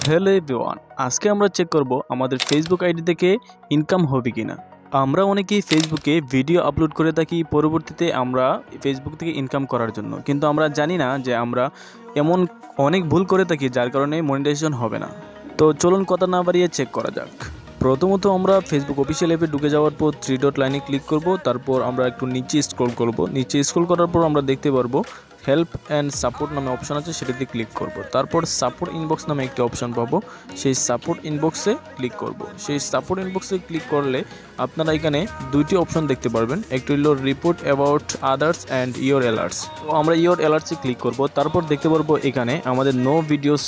Hello everyone, আজকে আমরা check করব আমাদের ফেসবুক আইডি থেকে ইনকাম হবে কিনা। আমরা অনেকেই ফেসবুকে ভিডিও আপলোড করে থাকি, পরবর্তীতে আমরা ফেসবুক থেকে ইনকাম করার জন্য, কিন্তু আমরা জানি না যে আমরা এমন অনেক ভুল করে থাকি যার কারণে মনিটাইজেশন হবে না। তো চলুন কথা না বাড়িয়ে চেক করা যাক। প্রথমত আমরা ফেসবুক অফিসিয়াল অ্যাপে ঢুকে যাওয়ার পর 3 ডট লাইনে ক্লিক করব, তারপর আমরা একটু নিচে স্ক্রল করব। নিচে স্ক্রল করার পর আমরা দেখতে পারবো হেল্প অ্যান্ড সাপোর্ট নামে অপশন আছে, সেটাতে ক্লিক করব। তারপর সাপোর্ট ইনবক্স নামে একটি অপশন পাবো, সেই সাপোর্ট ইনবক্সে ক্লিক করব। সেই সাপোর্ট ইনবক্সে ক্লিক করলে আপনারা এখানে দুইটি অপশন দেখতে পারবেন, একটি হলো report about others and your alerts. তো আমরা ইয়োর অ্যালার্টসে ক্লিক করব, তারপর দেখতে পারবো এখানে আমাদের নো ভিডিওস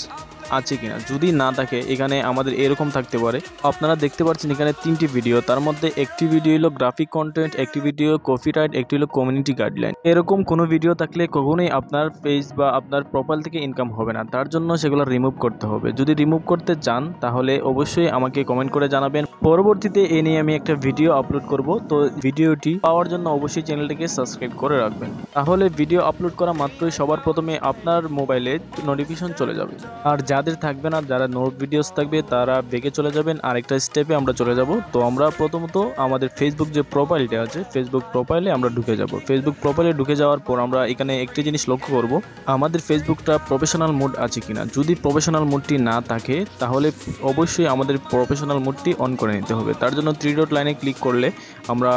আছে কিনা। যদি না থাকে এখানে আমাদের এরকম থাকতে পারে। আপনারা দেখতে পাচ্ছেন এখানে 3টি ভিডিও, তার মধ্যে একটি ভিডিও হলো গ্রাফিক কন্টেন্ট, একটি ভিডিও কপিরাইট, একটি হলো কমিউনিটি গাইডলাইন। এরকম কোনো ভিডিও থাকলে কখনোই আপনার পেজ বা আপনার প্রোফাইল থেকে ইনকাম হবে না, তার জন্য সেগুলো রিমুভ করতে হবে। যদি রিমুভ করতে চান তাহলে অবশ্যই আমাকে কমেন্ট করে জানাবেন, পরবর্তীতে এ নিয়ে আমি একটা ভিডিও আপলোড করব। তো ভিডিওটি পাওয়ার জন্য অবশ্যই চ্যানেলটিকে সাবস্ক্রাইব করে রাখবেন, তাহলে ভিডিও আপলোড করা মাত্রই সবার প্রথমে আপনার মোবাইলে নোটিফিকেশন চলে যাবে। আর যাদের থাকবে না, যারা নো ভিডিওস থাকবে তারা বেগে চলে যাবেন, আরেকটা স্টেপে আমরা চলে যাব। তো আমরা প্রথমত আমাদের ফেসবুক যে প্রোফাইলটা আছে, ফেসবুক প্রোফাইলে আমরা ঢুকে যাব। ফেসবুক প্রোফাইলে ঢুকে যাওয়ার পর আমরা এখানে একটি জিনিস লক্ষ্য করব, আমাদের ফেসবুকটা প্রফেশনাল মোড আছে কিনা। যদি প্রফেশনাল মোডটি না থাকে তাহলে অবশ্যই আমাদের প্রফেশনাল মোডটি অন করে নিতে হবে। তার জন্য 3 ডট লাইনে ক্লিক করলে আমরা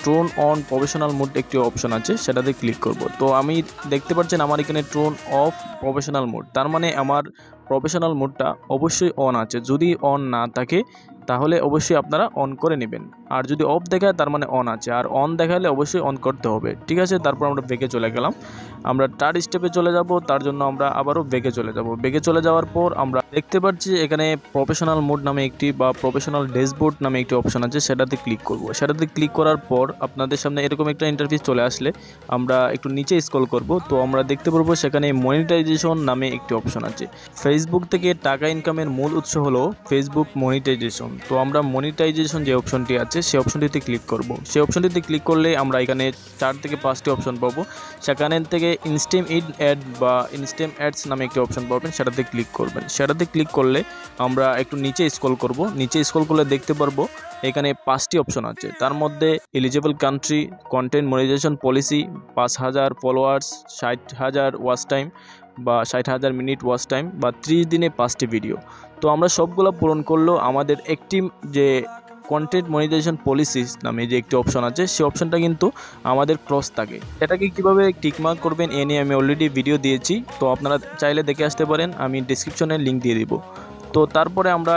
টোন অন প্রফেশনাল মোড একটি অপশন আছে, সেটাতে ক্লিক করব। তো আমি দেখতে পাচ্ছেন আমার এখানে টোন অফ প্রফেশনাল মোড, তার মানে আমার প্রফেশনাল মোডটা অবশ্যই অন আছে। যদি অন না থাকে তাহলে অবশ্যই আপনারা অন করে নেবেন, আর যদি অফ দেখায় তার মানে অন আছে, আর অন দেখালে অবশ্যই অন করতে হবে। ঠিক আছে, তারপর আমরা বেগে চলে গেলাম। আমরা থার্ড স্টেপে চলে যাব, তার জন্য আমরা আবারও বেগে চলে যাব। বেগে চলে যাওয়ার পর আমরা দেখতে পাচ্ছি এখানে প্রফেশনাল মোড নামে একটি বা প্রফেশনাল ড্যাশবোর্ড নামে একটি অপশন আছে, সেটাতে ক্লিক করব। সেটাতে ক্লিক করার পর আপনাদের সামনে এরকম একটা ইন্টারফেস চলে আসলে আমরা একটু নিচে স্ক্রল করব। তো আমরা দেখতে পারবো সেখানে মনিটাইজেশন নামে একটি অপশন আছে। ফেসবুক থেকে টাকা ইনকামের মূল উৎস হলো ফেসবুক মনিটাইজেশন। তো আমরা মনিটাইজেশন যে অপশনটি আছে সেই অপশনটিতে ক্লিক করব। সেই অপশনটিতে ক্লিক করলে আমরা এখানে 4 থেকে 5টি অপশন পাবো। সেখানে থেকে ইনস্টেম ইন অ্যাড বা ইনস্টেম অ্যাডস নামে একটি অপশন পাবেন, সেটাতে ক্লিক করবেন। সেটাতে ক্লিক করলে আমরা একটু নিচে স্ক্রল করব। নিচে স্ক্রল করলে দেখতে পারবো এখানে 5টি অপশন আছে, তার মধ্যে eligible country, content monetization policy, 5000 followers, 60,000 watch time বা 60,000 মিনিট ওয়াচ টাইম বা 30 দিনে 5টি ভিডিও। তো আমরা সবগুলো পূরণ করলেও আমাদের একটি যে কন্টেন্ট মনিটাইজেশন পলিসিস নামে যে একটি অপশন আছে সেই অপশনটা কিন্তু আমাদের ক্রস থাকে। এটাকে কিভাবে টিকমার্ক করবেন এ নিয়ে আমি অলরেডি ভিডিও দিয়েছি, তো আপনারা চাইলে দেখে আসতে পারেন, আমি ডিসক্রিপশনে লিঙ্ক দিয়ে দিব। তো তারপরে আমরা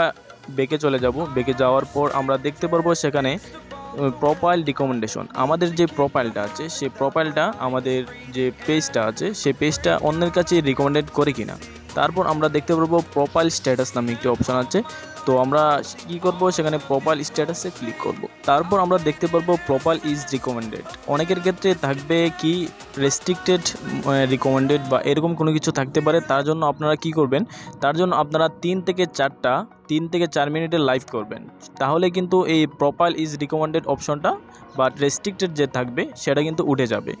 বেগে চলে যাব। বেগে যাওয়ার পর আমরা দেখতে পারবো সেখানে প্রোফাইল রিকমেন্ডেশন। আমাদের যে প্রোফাইলটা আছে সেই প্রোফাইলটা আমাদের যে পেজটা আছে সেই পেজটা অন্যের কাছে রিকমেন্ডেড করে কিনা। তারপর আমরা দেখতে পারবো প্রোফাইল স্ট্যাটাস নামে একটি অপশন আছে। তো আমরা কি করব, সেখানে প্রোফাইল স্ট্যাটাসে ক্লিক করব। তারপর আমরা দেখতে পারবো প্রোফাইল ইজ রিকমেন্ডেড। অনেকের ক্ষেত্রে থাকবে কি রেস্ট্রিক্টেড রিকমেন্ডেড বা এরকম কোনো কিছু থাকতে পারে। তার জন্য আপনারা কি করবেন, তার জন্য আপনারা 3 থেকে 4 মিনিটের লাইভ করবেন, তাহলে কিন্তু এই প্রোফাইল ইজ রিকমেন্ডেড অপশনটা বা রেস্ট্রিক্টেড যে থাকবে সেটা কিন্তু উঠে যাবে।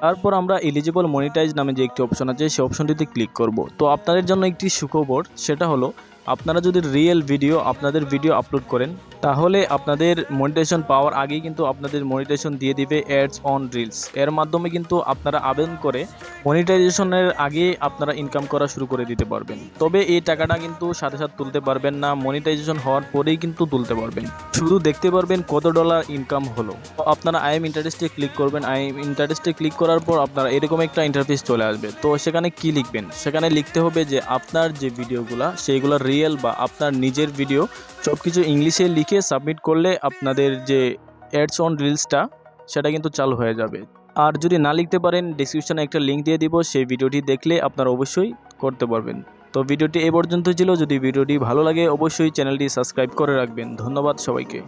তারপর আমরা এলিজিবল মনিটাইজ নামে যে একটি অপশন আছে সেই অপশনটিতে ক্লিক করব। তো আপনাদের জন্য একটি সুখবর, সেটা হলো আপনারা যদি রিয়েল ভিডিও আপনাদের ভিডিও আপলোড করেন তাহলে আপনাদের মনিটাইজেশন পাওয়ার আগেই কিন্তু আপনাদের মনিটাইজেশন দিয়ে দিবে অ্যাডস অন রিলস। এর মাধ্যমে কিন্তু আপনারা আবেদন করে মনিটাইজেশনের আগে আপনারা ইনকাম করা শুরু করে দিতে পারবেন। তবে এই টাকাটা কিন্তু সাথে সাথে তুলতে পারবেন না, মনিটাইজেশন হওয়ার পরেই কিন্তু তুলতে পারবেন। শুধু দেখতে পারবেন কত ডলার ইনকাম হলো। তো আপনারা আই এম ইন্টারেস্টে ক্লিক করবেন। আই এম ইন্টারেস্টে ক্লিক করার পর আপনারা এরকম একটা ইন্টারফেস চলে আসবে। তো সেখানে কি লিখবেন, সেখানে লিখতে হবে যে আপনার যে ভিডিওগুলো সেইগুলো রিয়েল বা আপনার নিজের ভিডিও, সব কিছু ইংলিশে লিখে সাবমিট করলে আপনাদের যে অ্যাডস অন রিলসটা সেটা কিন্তু চালু হয়ে যাবে। আর যদি না লিখতে পারেন ডিসক্রিপশনে একটা লিঙ্ক দিয়ে দিব, সেই ভিডিওটি দেখলে আপনারা অবশ্যই করতে পারবেন। তো ভিডিওটি এই পর্যন্ত ছিল। যদি ভিডিওটি ভালো লাগে অবশ্যই চ্যানেলটি সাবস্ক্রাইব করে রাখবেন। ধন্যবাদ সবাইকে।